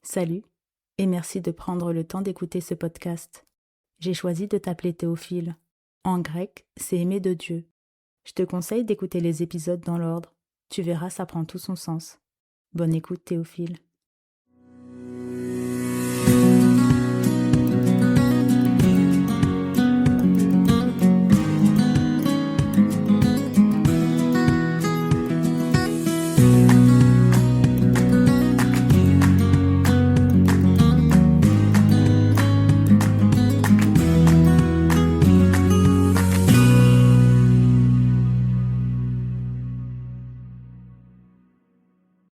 Salut et merci de prendre le temps d'écouter ce podcast. J'ai choisi de t'appeler Théophile. En grec, c'est aimer de Dieu. Je te conseille d'écouter les épisodes dans l'ordre. Tu verras, ça prend tout son sens. Bonne écoute, Théophile.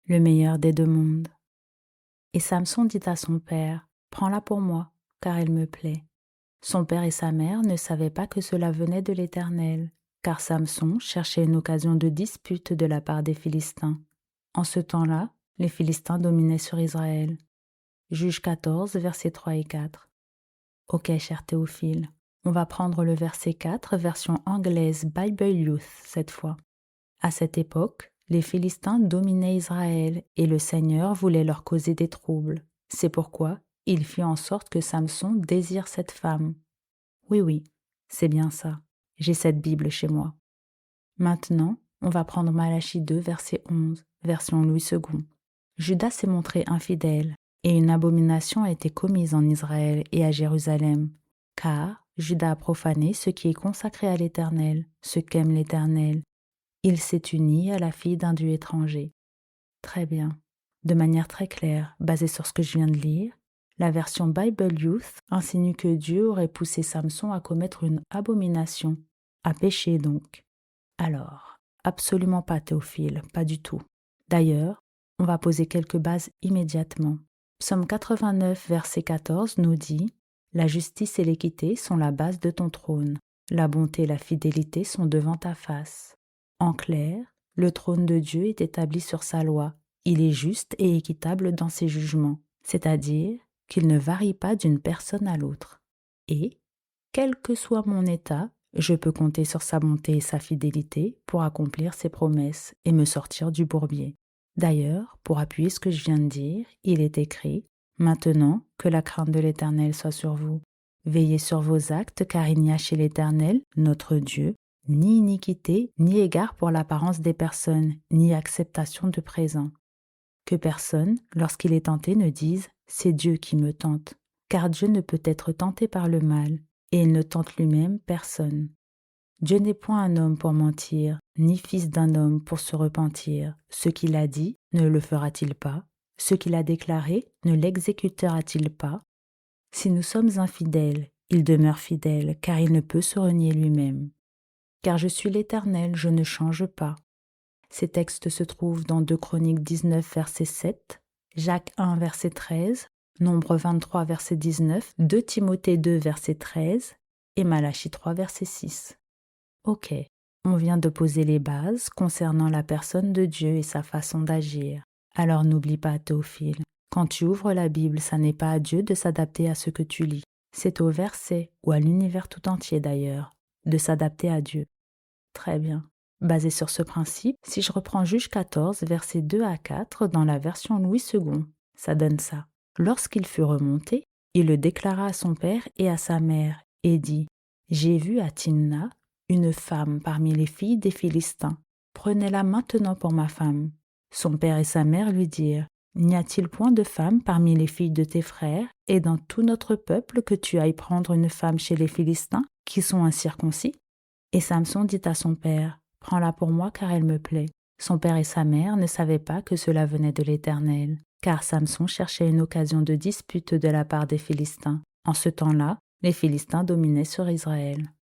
Le meilleur des deux mondes. Et Samson dit à son père, « Prends-la pour moi, car elle me plaît. » Son père et sa mère ne savaient pas que cela venait de l'Éternel, car Samson cherchait une occasion de dispute de la part des Philistins. En ce temps-là, les Philistins dominaient sur Israël. Juge 14, versets 3 et 4. Ok, cher Théophile, on va prendre le verset 4, version anglaise Bible Youth cette fois. À cette époque, les Philistins dominaient Israël et le Seigneur voulait leur causer des troubles. C'est pourquoi il fit en sorte que Samson désire cette femme. Oui, c'est bien ça. J'ai cette Bible chez moi. Maintenant, on va prendre Malachie 2, verset 11, version Louis II. Judas s'est montré infidèle et une abomination a été commise en Israël et à Jérusalem, car Judas a profané ce qui est consacré à l'Éternel, ce qu'aime l'Éternel. Il s'est uni à la fille d'un dieu étranger. Très bien. De manière très claire, basée sur ce que je viens de lire, la version Bible Youth insinue que Dieu aurait poussé Samson à commettre une abomination, à pécher donc. Alors, absolument pas Théophile, pas du tout. D'ailleurs, on va poser quelques bases immédiatement. Psaume 89, verset 14 nous dit « La justice et l'équité sont la base de ton trône. La bonté et la fidélité sont devant ta face. » En clair, le trône de Dieu est établi sur sa loi. Il est juste et équitable dans ses jugements, c'est-à-dire qu'il ne varie pas d'une personne à l'autre. Et, quel que soit mon état, je peux compter sur sa bonté et sa fidélité pour accomplir ses promesses et me sortir du bourbier. D'ailleurs, pour appuyer ce que je viens de dire, il est écrit « Maintenant que la crainte de l'Éternel soit sur vous. Veillez sur vos actes, car il n'y a chez l'Éternel, notre Dieu, ni iniquité, ni égard pour l'apparence des personnes, ni acceptation de présent. Que personne, lorsqu'il est tenté, ne dise « c'est Dieu qui me tente », car Dieu ne peut être tenté par le mal, et il ne tente lui-même personne. Dieu n'est point un homme pour mentir, ni fils d'un homme pour se repentir. Ce qu'il a dit, ne le fera-t-il pas? Ce qu'il a déclaré, ne l'exécutera-t-il pas? Si nous sommes infidèles, il demeure fidèle, car il ne peut se renier lui-même. Car je suis l'Éternel, je ne change pas. Ces textes se trouvent dans 2 Chroniques 19, verset 7, Jacques 1, verset 13, Nombre 23, verset 19, 2 Timothée 2, verset 13 et Malachie 3, verset 6. Ok, on vient de poser les bases concernant la personne de Dieu et sa façon d'agir. Alors n'oublie pas, Théophile, quand tu ouvres la Bible, ça n'est pas à Dieu de s'adapter à ce que tu lis. C'est au verset, ou à l'univers tout entier d'ailleurs, de s'adapter à Dieu. Très bien. Basé sur ce principe, si je reprends Juge 14, versets 2 à 4 dans la version Louis II, ça donne ça. Lorsqu'il fut remonté, il le déclara à son père et à sa mère, et dit « J'ai vu à Timna une femme parmi les filles des Philistins. Prenez-la maintenant pour ma femme. » Son père et sa mère lui dirent « N'y a-t-il point de femme parmi les filles de tes frères et dans tout notre peuple que tu ailles prendre une femme chez les Philistins, qui sont incirconcis ?» Et Samson dit à son père, « Prends-la pour moi car elle me plaît. » Son père et sa mère ne savaient pas que cela venait de l'Éternel, car Samson cherchait une occasion de dispute de la part des Philistins. En ce temps-là, les Philistins dominaient sur Israël.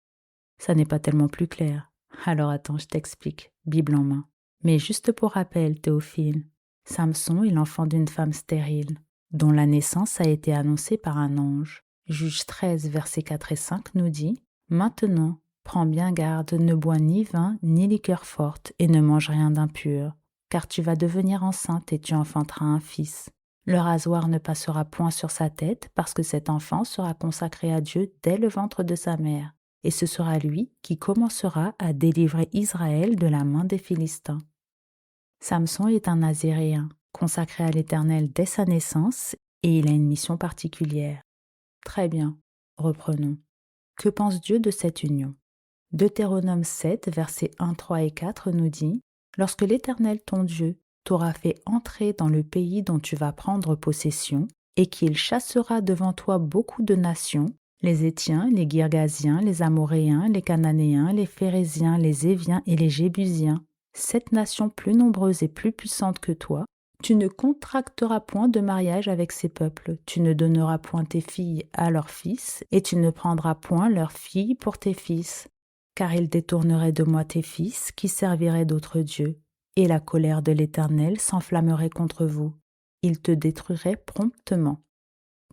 Ça n'est pas tellement plus clair. Alors attends, je t'explique, Bible en main. Mais juste pour rappel, Théophile, Samson est l'enfant d'une femme stérile, dont la naissance a été annoncée par un ange. Juge 13, versets 4 et 5 nous dit « Maintenant, prends bien garde, ne bois ni vin ni liqueur forte, et ne mange rien d'impur, car tu vas devenir enceinte et tu enfanteras un fils. Le rasoir ne passera point sur sa tête, parce que cet enfant sera consacré à Dieu dès le ventre de sa mère, et ce sera lui qui commencera à délivrer Israël de la main des Philistins. » Samson est un Naziréen, consacré à l'Éternel dès sa naissance, et il a une mission particulière. Très bien, reprenons. Que pense Dieu de cette union? Deutéronome 7, versets 1, 3 et 4 nous dit « Lorsque l'Éternel ton Dieu t'aura fait entrer dans le pays dont tu vas prendre possession, et qu'il chassera devant toi beaucoup de nations, les Héthiens, les Girgasiens, les Amoréens, les Cananéens, les Phéréziens, les Éviens et les Jébusiens, 7 nations plus nombreuses et plus puissantes que toi, tu ne contracteras point de mariage avec ces peuples, tu ne donneras point tes filles à leurs fils, et tu ne prendras point leurs filles pour tes fils, car ils détourneraient de moi tes fils qui serviraient d'autres dieux, et la colère de l'Éternel s'enflammerait contre vous. Il te détruirait promptement. »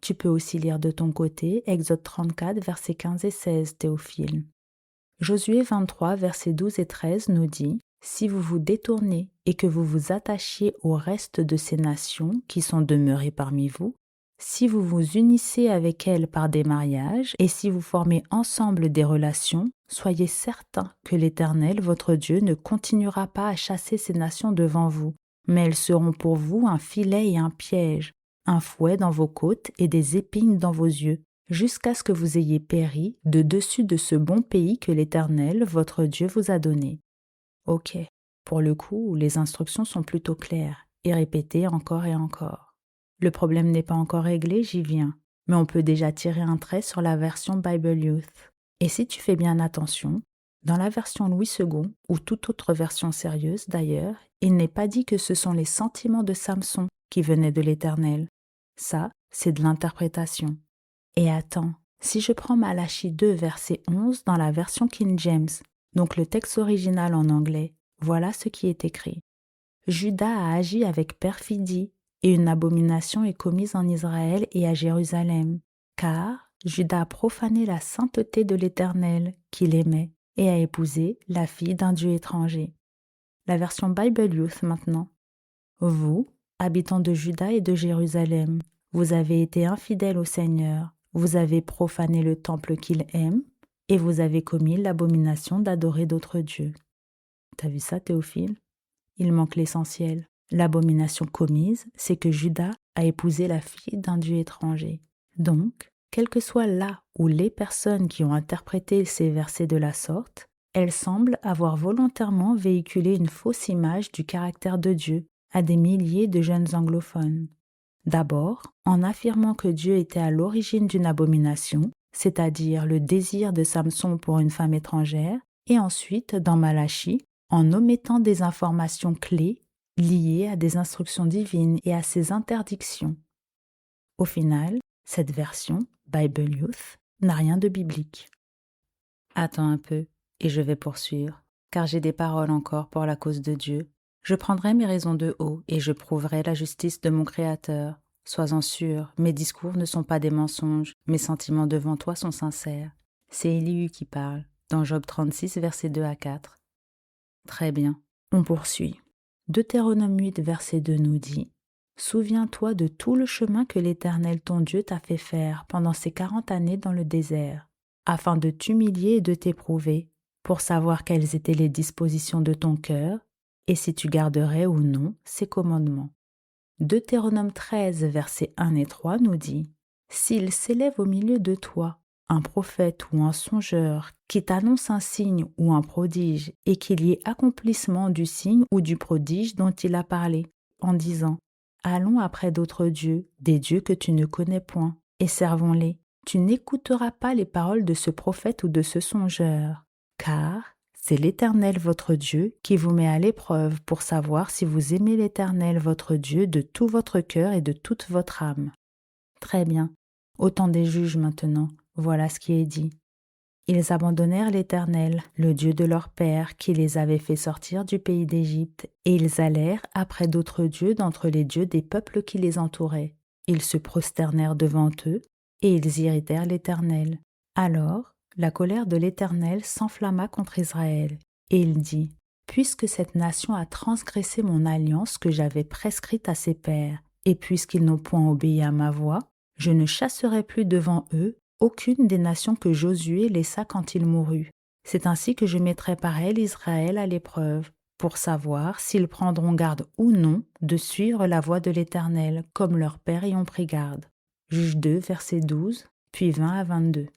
Tu peux aussi lire de ton côté Exode 34, versets 15 et 16, Théophile. Josué 23, versets 12 et 13 nous dit « Si vous vous détournez et que vous vous attachiez au reste de ces nations qui sont demeurées parmi vous, si vous vous unissez avec elles par des mariages et si vous formez ensemble des relations, soyez certains que l'Éternel, votre Dieu, ne continuera pas à chasser ces nations devant vous, mais elles seront pour vous un filet et un piège, un fouet dans vos côtes et des épines dans vos yeux, jusqu'à ce que vous ayez péri de dessus de ce bon pays que l'Éternel, votre Dieu, vous a donné. » Ok, pour le coup, les instructions sont plutôt claires et répétées encore et encore. Le problème n'est pas encore réglé, j'y viens, mais on peut déjà tirer un trait sur la version Bible Youth. Et si tu fais bien attention, dans la version Louis II, ou toute autre version sérieuse d'ailleurs, il n'est pas dit que ce sont les sentiments de Samson qui venaient de l'Éternel. Ça, c'est de l'interprétation. Et attends, si je prends Malachie 2, verset 11 dans la version King James, donc le texte original en anglais, voilà ce qui est écrit. Juda a agi avec perfidie, et une abomination est commise en Israël et à Jérusalem, car Juda a profané la sainteté de l'Éternel, qu'il aimait, et a épousé la fille d'un dieu étranger. La version Bible Youth maintenant. Vous, habitants de Juda et de Jérusalem, vous avez été infidèles au Seigneur, vous avez profané le temple qu'il aime, et vous avez commis l'abomination d'adorer d'autres dieux. T'as vu ça, Théophile? Il manque l'essentiel. L'abomination commise, c'est que Juda a épousé la fille d'un dieu étranger. Donc, quelles que soient là ou les personnes qui ont interprété ces versets de la sorte, elles semblent avoir volontairement véhiculé une fausse image du caractère de Dieu à des milliers de jeunes anglophones. D'abord, en affirmant que Dieu était à l'origine d'une abomination, c'est-à-dire le désir de Samson pour une femme étrangère, et ensuite, dans Malachie, en omettant des informations clés liées à des instructions divines et à ses interdictions. Au final, cette version, Bible Youth, n'a rien de biblique. Attends un peu, et je vais poursuivre, car j'ai des paroles encore pour la cause de Dieu. Je prendrai mes raisons de haut et je prouverai la justice de mon Créateur. Sois-en sûr, mes discours ne sont pas des mensonges, mes sentiments devant toi sont sincères. C'est Élihu qui parle, dans Job 36, versets 2 à 4. Très bien, on poursuit. Deutéronome 8, verset 2 nous dit « Souviens-toi de tout le chemin que l'Éternel ton Dieu t'a fait faire pendant ces 40 années dans le désert, afin de t'humilier et de t'éprouver, pour savoir quelles étaient les dispositions de ton cœur, et si tu garderais ou non ses commandements. » Deutéronome 13, versets 1 et 3 nous dit « S'il s'élève au milieu de toi un prophète ou un songeur qui t'annonce un signe ou un prodige et qu'il y ait accomplissement du signe ou du prodige dont il a parlé, en disant « Allons après d'autres dieux, des dieux que tu ne connais point, et servons-les. Tu n'écouteras pas les paroles de ce prophète ou de ce songeur, car c'est l'Éternel votre Dieu qui vous met à l'épreuve pour savoir si vous aimez l'Éternel votre Dieu de tout votre cœur et de toute votre âme. » Très bien. Au temps des juges maintenant, voilà ce qui est dit. Ils abandonnèrent l'Éternel, le Dieu de leur père, qui les avait fait sortir du pays d'Égypte, et ils allèrent après d'autres dieux d'entre les dieux des peuples qui les entouraient. Ils se prosternèrent devant eux, et ils irritèrent l'Éternel. Alors, la colère de l'Éternel s'enflamma contre Israël, et il dit « Puisque cette nation a transgressé mon alliance que j'avais prescrite à ses pères, et puisqu'ils n'ont point obéi à ma voix, je ne chasserai plus devant eux aucune des nations que Josué laissa quand il mourut. C'est ainsi que je mettrai par elle Israël à l'épreuve, pour savoir s'ils prendront garde ou non de suivre la voie de l'Éternel, comme leurs pères y ont pris garde. Juge 2, verset 12, puis 20 à 22.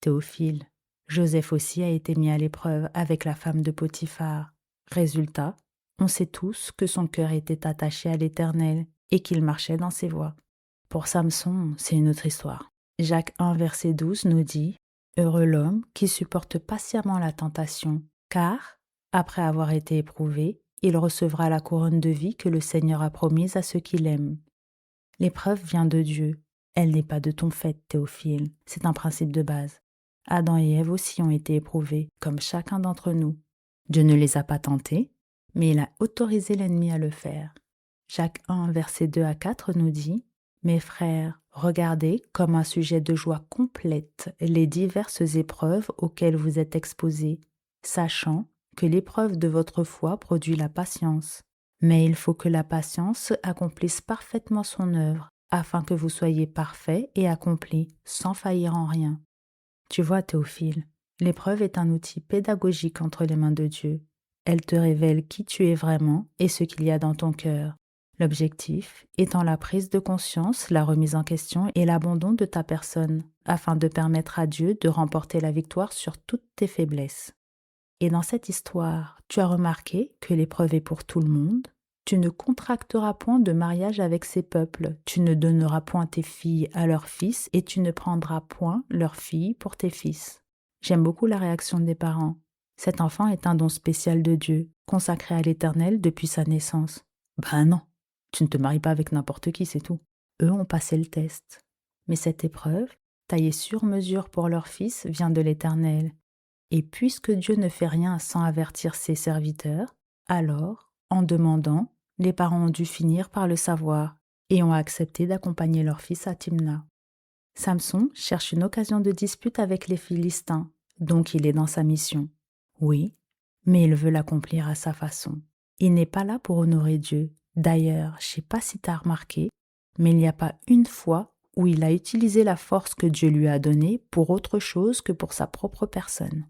Théophile, Joseph aussi a été mis à l'épreuve avec la femme de Potiphar. Résultat, on sait tous que son cœur était attaché à l'Éternel et qu'il marchait dans ses voies. Pour Samson, c'est une autre histoire. Jacques 1, verset 12 nous dit « Heureux l'homme qui supporte patiemment la tentation, car, après avoir été éprouvé, il recevra la couronne de vie que le Seigneur a promise à ceux qui l'aiment. » L'épreuve vient de Dieu. Elle n'est pas de ton fait, Théophile. C'est un principe de base. Adam et Ève aussi ont été éprouvés, comme chacun d'entre nous. Dieu ne les a pas tentés, mais il a autorisé l'ennemi à le faire. Jacques 1, versets 2 à 4 nous dit « Mes frères, regardez comme un sujet de joie complète les diverses épreuves auxquelles vous êtes exposés, sachant que l'épreuve de votre foi produit la patience. Mais il faut que la patience accomplisse parfaitement son œuvre, afin que vous soyez parfaits et accomplis, sans faillir en rien. » Tu vois, Théophile, l'épreuve est un outil pédagogique entre les mains de Dieu. Elle te révèle qui tu es vraiment et ce qu'il y a dans ton cœur. L'objectif étant la prise de conscience, la remise en question et l'abandon de ta personne, afin de permettre à Dieu de remporter la victoire sur toutes tes faiblesses. Et dans cette histoire, tu as remarqué que l'épreuve est pour tout le monde. Tu ne contracteras point de mariage avec ces peuples, tu ne donneras point tes filles à leurs fils et tu ne prendras point leurs filles pour tes fils. J'aime beaucoup la réaction des parents. Cet enfant est un don spécial de Dieu, consacré à l'Éternel depuis sa naissance. Ben non, tu ne te maries pas avec n'importe qui, c'est tout. Eux ont passé le test. Mais cette épreuve, taillée sur mesure pour leur fils, vient de l'Éternel. Et puisque Dieu ne fait rien sans avertir ses serviteurs, alors, en demandant, les parents ont dû finir par le savoir et ont accepté d'accompagner leur fils à Timna. Samson cherche une occasion de dispute avec les Philistins, donc il est dans sa mission. Oui, mais il veut l'accomplir à sa façon. Il n'est pas là pour honorer Dieu. D'ailleurs, je ne sais pas si tu as remarqué, mais il n'y a pas une fois où il a utilisé la force que Dieu lui a donnée pour autre chose que pour sa propre personne.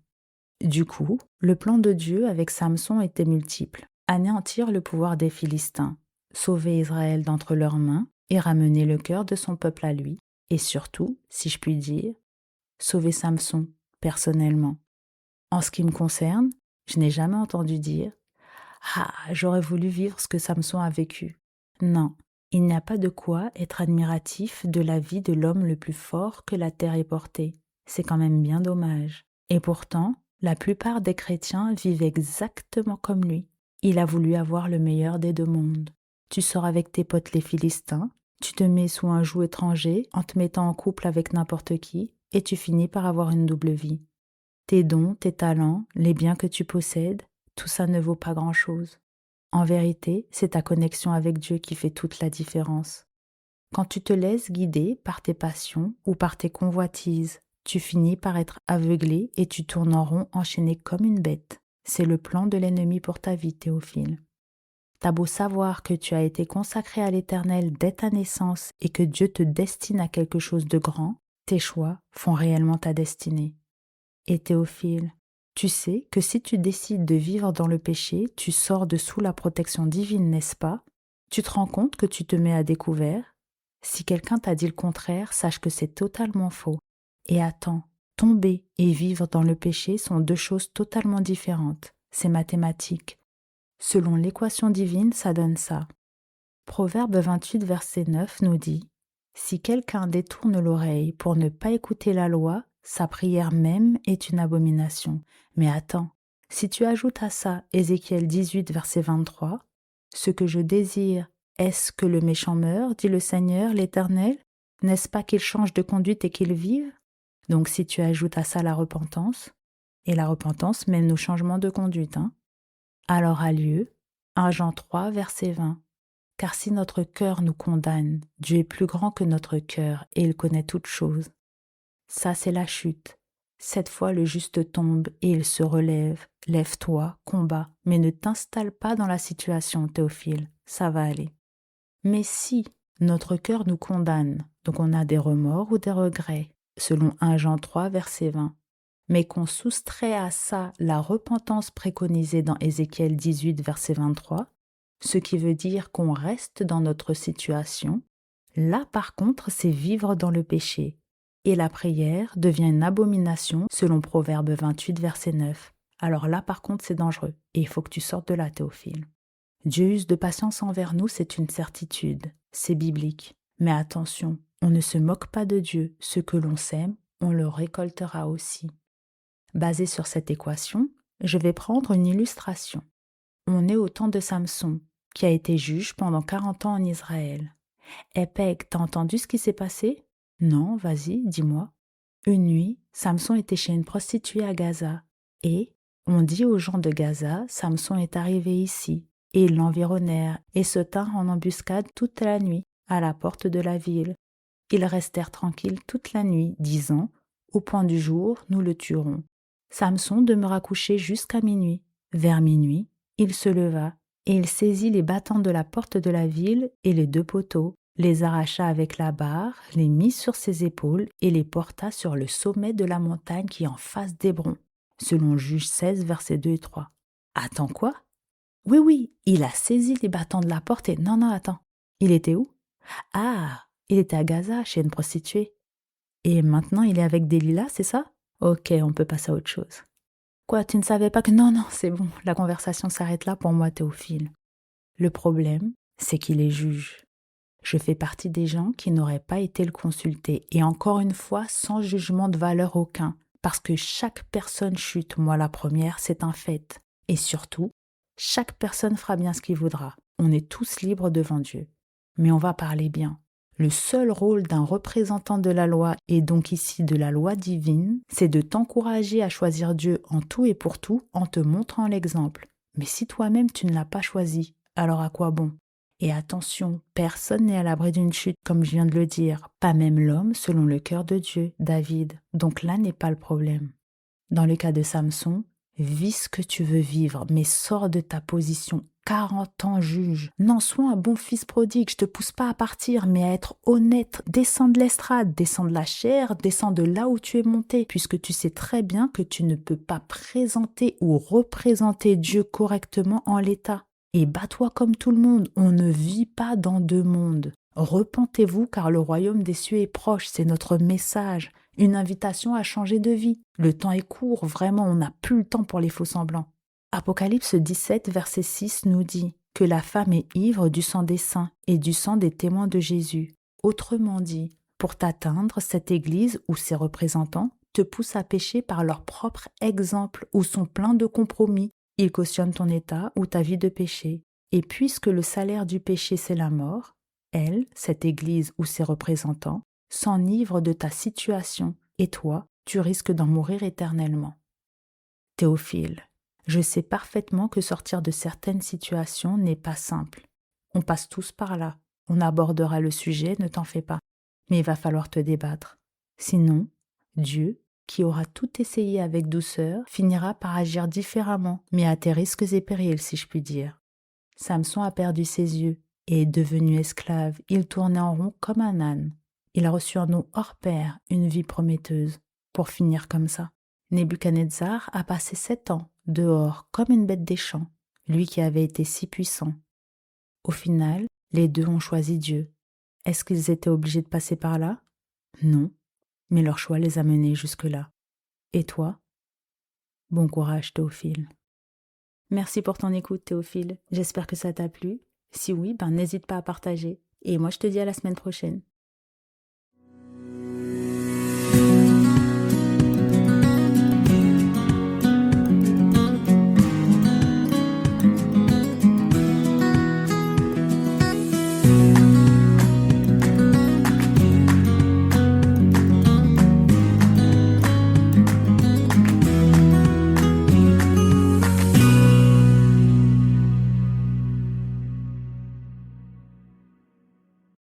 Du coup, le plan de Dieu avec Samson était multiple. Anéantir le pouvoir des Philistins, sauver Israël d'entre leurs mains et ramener le cœur de son peuple à lui. Et surtout, si je puis dire, sauver Samson, personnellement. En ce qui me concerne, je n'ai jamais entendu dire « Ah, j'aurais voulu vivre ce que Samson a vécu ». Non, il n'y a pas de quoi être admiratif de la vie de l'homme le plus fort que la terre ait porté. C'est quand même bien dommage. Et pourtant, la plupart des chrétiens vivent exactement comme lui. Il a voulu avoir le meilleur des deux mondes. Tu sors avec tes potes les Philistins, tu te mets sous un joug étranger en te mettant en couple avec n'importe qui, et tu finis par avoir une double vie. Tes dons, tes talents, les biens que tu possèdes, tout ça ne vaut pas grand-chose. En vérité, c'est ta connexion avec Dieu qui fait toute la différence. Quand tu te laisses guider par tes passions ou par tes convoitises, tu finis par être aveuglé et tu tournes en rond enchaîné comme une bête. C'est le plan de l'ennemi pour ta vie, Théophile. T'as beau savoir que tu as été consacré à l'Éternel dès ta naissance et que Dieu te destine à quelque chose de grand, tes choix font réellement ta destinée. Et Théophile, tu sais que si tu décides de vivre dans le péché, tu sors de sous la protection divine, n'est-ce pas? Tu te rends compte que tu te mets à découvert? Si quelqu'un t'a dit le contraire, sache que c'est totalement faux. Et attends, tomber et vivre dans le péché sont deux choses totalement différentes. C'est mathématique. Selon l'équation divine, ça donne ça. Proverbe 28, verset 9 nous dit « Si quelqu'un détourne l'oreille pour ne pas écouter la loi, sa prière même est une abomination. » Mais attends, si tu ajoutes à ça Ézéchiel 18, verset 23, « Ce que je désire, est-ce que le méchant meure, dit le Seigneur, l'Éternel? N'est-ce pas qu'il change de conduite et qu'il vive ?» Donc si tu ajoutes à ça la repentance, et la repentance mène au changement de conduite, alors a lieu 1 Jean 3, verset 20. Car si notre cœur nous condamne, Dieu est plus grand que notre cœur et il connaît toutes choses. Ça, c'est la chute. Cette fois, le juste tombe et il se relève. Lève-toi, combat, mais ne t'installe pas dans la situation, Théophile. Ça va aller. Mais si notre cœur nous condamne, donc on a des remords ou des regrets, selon 1 Jean 3, verset 20, mais qu'on soustrait à ça la repentance préconisée dans Ézéchiel 18, verset 23, ce qui veut dire qu'on reste dans notre situation, là par contre c'est vivre dans le péché. Et la prière devient une abomination selon Proverbe 28, verset 9. Alors là par contre c'est dangereux et il faut que tu sortes de là, Théophile. Dieu use de patience envers nous, c'est une certitude, c'est biblique. Mais attention, on ne se moque pas de Dieu, ce que l'on sème, on le récoltera aussi. Basé sur cette équation, je vais prendre une illustration. On est au temps de Samson, qui a été juge pendant 40 ans en Israël. Eh Peg, t'as entendu ce qui s'est passé? Non, vas-y, dis-moi. Une nuit, Samson était chez une prostituée à Gaza. Et on dit aux gens de Gaza, Samson est arrivé ici. Et ils l'environnèrent et se tinrent en embuscade toute la nuit à la porte de la ville. Ils restèrent tranquilles toute la nuit, disant, au point du jour, nous le tuerons. Samson demeura couché jusqu'à minuit. Vers minuit, il se leva, et il saisit les battants de la porte de la ville et les 2 poteaux, les arracha avec la barre, les mit sur ses épaules et les porta sur le sommet de la montagne qui est en face d'Hébron, selon Juge 16, versets 2 et 3. Attends quoi? Oui, il a saisi les battants de la porte et... Non, attends. Il était où? Ah, il était à Gaza, chez une prostituée. Et maintenant, il est avec Delilah, c'est ça? Ok, on peut passer à autre chose. Quoi, tu ne savais pas que... Non, c'est bon, la conversation s'arrête là pour moi, Théophile. Le problème, c'est qu'il est juge. Je fais partie des gens qui n'auraient pas été le consulter, et encore une fois, sans jugement de valeur aucun, parce que chaque personne chute, moi la première, c'est un fait. Et surtout, chaque personne fera bien ce qu'il voudra. On est tous libres devant Dieu. Mais on va parler bien. Le seul rôle d'un représentant de la loi, et donc ici de la loi divine, c'est de t'encourager à choisir Dieu en tout et pour tout en te montrant l'exemple. Mais si toi-même tu ne l'as pas choisi, alors à quoi bon? Et attention, personne n'est à l'abri d'une chute, comme je viens de le dire, pas même l'homme selon le cœur de Dieu, David. Donc là n'est pas le problème. Dans le cas de Samson, vis ce que tu veux vivre, mais sors de ta position. 40 ans juge. Non, sois un bon fils prodigue, je te pousse pas à partir, mais à être honnête. Descends de l'estrade, descends de la chair, descends de là où tu es monté, puisque tu sais très bien que tu ne peux pas présenter ou représenter Dieu correctement en l'état. Et bats-toi comme tout le monde, on ne vit pas dans 2 mondes. Repentez-vous car le royaume des cieux est proche, c'est notre message. Une invitation à changer de vie. Le temps est court, vraiment, on n'a plus le temps pour les faux-semblants. Apocalypse 17, verset 6 nous dit que la femme est ivre du sang des saints et du sang des témoins de Jésus. Autrement dit, pour t'atteindre, cette Église ou ses représentants te poussent à pécher par leur propre exemple ou sont pleins de compromis. Ils cautionnent ton état ou ta vie de péché. Et puisque le salaire du péché c'est la mort, elle, cette Église ou ses représentants, s'enivrent de ta situation et toi, tu risques d'en mourir éternellement. Théophile, je sais parfaitement que sortir de certaines situations n'est pas simple. On passe tous par là. On abordera le sujet, ne t'en fais pas. Mais il va falloir te débattre. Sinon, Dieu, qui aura tout essayé avec douceur, finira par agir différemment, mais à tes risques et périls, si je puis dire. Samson a perdu ses yeux et est devenu esclave. Il tournait en rond comme un âne. Il a reçu un nom hors pair, une vie prometteuse, pour finir comme ça. Nebuchadnezzar a passé 7 ans dehors comme une bête des champs, lui qui avait été si puissant. Au final, les 2 ont choisi Dieu. Est-ce qu'ils étaient obligés de passer par là? Non, mais leur choix les a menés jusque-là. Et toi? Bon courage, Théophile. Merci pour ton écoute, Théophile. J'espère que ça t'a plu. Si oui, n'hésite pas à partager. Et moi, je te dis à la semaine prochaine.